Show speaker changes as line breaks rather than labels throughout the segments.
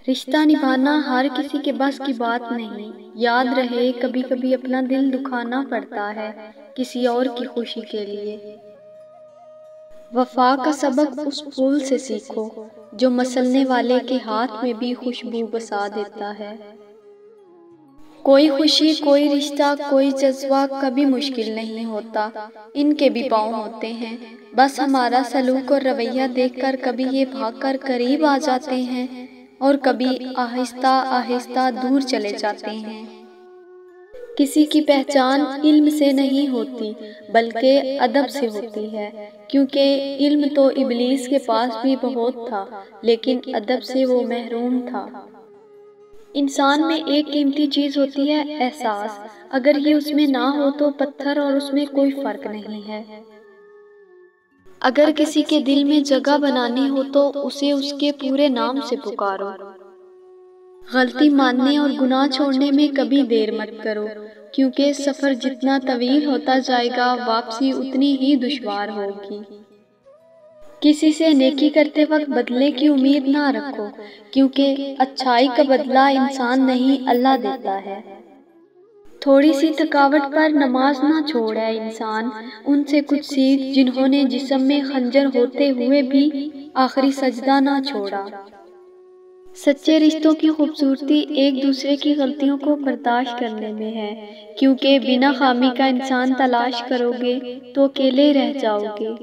رشتہ نبھانا ہر کسی کے بس کی بات نہیں۔ یاد رہے کبھی کبھی اپنا دل دکھانا پڑتا ہے کسی اور کی خوشی کے لیے۔ وفا کا سبق اس پھول سے سیکھو جو مسلنے والے کے ہاتھ میں بھی خوشبو بسا دیتا ہے۔ کوئی خوشی، کوئی رشتہ، کوئی جذبہ کبھی مشکل نہیں ہوتا، ان کے بھی پاؤں ہوتے ہیں۔ بس ہمارا سلوک اور رویہ دیکھ کر کبھی یہ بھاگ کر قریب آ جاتے ہیں اور کبھی آہستہ آہستہ دور چلے جاتے ہیں۔ کسی کی پہچان علم سے نہیں ہوتی بلکہ ادب سے ہوتی ہے، کیونکہ علم تو ابلیس کے پاس بھی بہت تھا لیکن ادب سے وہ محروم تھا۔ انسان میں ایک قیمتی چیز ہوتی ہے احساس، اگر یہ اس میں نہ ہو تو پتھر اور اس میں کوئی فرق نہیں ہے۔ اگر کسی کے دل میں جگہ بنانی ہو تو اسے اس کے پورے نام سے پکارو۔ غلطی ماننے اور گناہ چھوڑنے میں کبھی دیر مت کرو، کیونکہ سفر جتنا طویل ہوتا جائے گا واپسی اتنی ہی دشوار ہوگی۔ کسی سے نیکی کرتے وقت بدلے کی امید نہ رکھو، کیونکہ اچھائی کا بدلہ انسان نہیں اللہ دیتا ہے۔ تھوڑی سی تھکاوٹ پر نماز نہ چھوڑے انسان، ان سے کچھ سیکھ جنہوں نے جسم میں خنجر ہوتے ہوئے بھی آخری سجدہ نہ چھوڑا۔ سچے رشتوں کی خوبصورتی ایک دوسرے کی غلطیوں کو برداشت کرنے میں ہے، کیونکہ بنا خامی کا انسان تلاش کرو گے تو اکیلے رہ جاؤ گے۔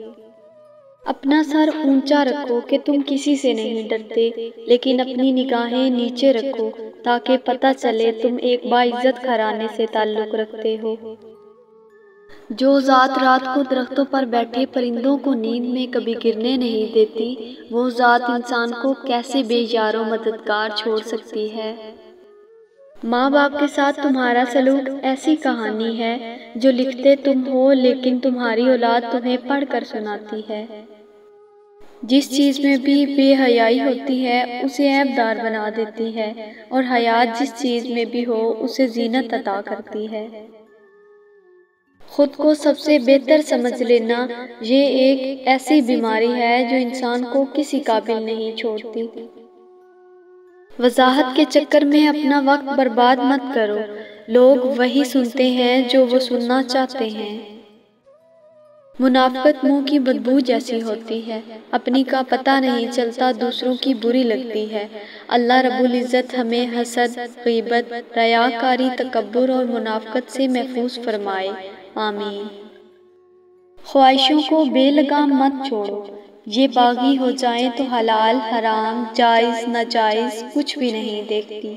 اپنا سر اونچا رکھو کہ تم کسی سے نہیں ڈرتے، لیکن اپنی نگاہیں نیچے رکھو تاکہ پتہ چلے تم ایک باعزت گھرانے سے تعلق رکھتے ہو۔ جو ذات رات کو درختوں پر بیٹھے پرندوں کو نیند میں کبھی گرنے نہیں دیتی، وہ ذات انسان کو کیسے بے یار و مددگار چھوڑ سکتی ہے۔ ماں باپ کے ساتھ تمہارا سلوک ایسی کہانی ہے جو لکھتے تم ہو لیکن تمہاری اولاد تمہیں پڑھ کر سناتی ہے۔ جس چیز میں بھی بے حیائی ہوتی ہے اسے عیب دار بنا دیتی ہے، اور حیات جس چیز میں بھی ہو اسے زینت عطا کرتی ہے۔ خود کو سب سے بہتر سمجھ لینا یہ ایک ایسی بیماری ہے جو انسان کو کسی قابل نہیں چھوڑتی۔ وضاحت کے چکر میں اپنا وقت برباد مت کرو، لوگ وہی سنتے ہیں جو وہ سننا چاہتے ہیں۔ منافقت منہ کی بدبو جیسی ہوتی ہے، اپنی کا پتہ نہیں چلتا دوسروں کی بری لگتی ہے۔ اللہ رب العزت ہمیں حسد، غیبت، ریاکاری، تکبر اور منافقت سے محفوظ فرمائے، آمین۔ خواہشوں کو بے لگام مت چھوڑو، یہ باغی ہو جائیں تو حلال، حرام، جائز، ناجائز کچھ بھی نہیں دیکھتی۔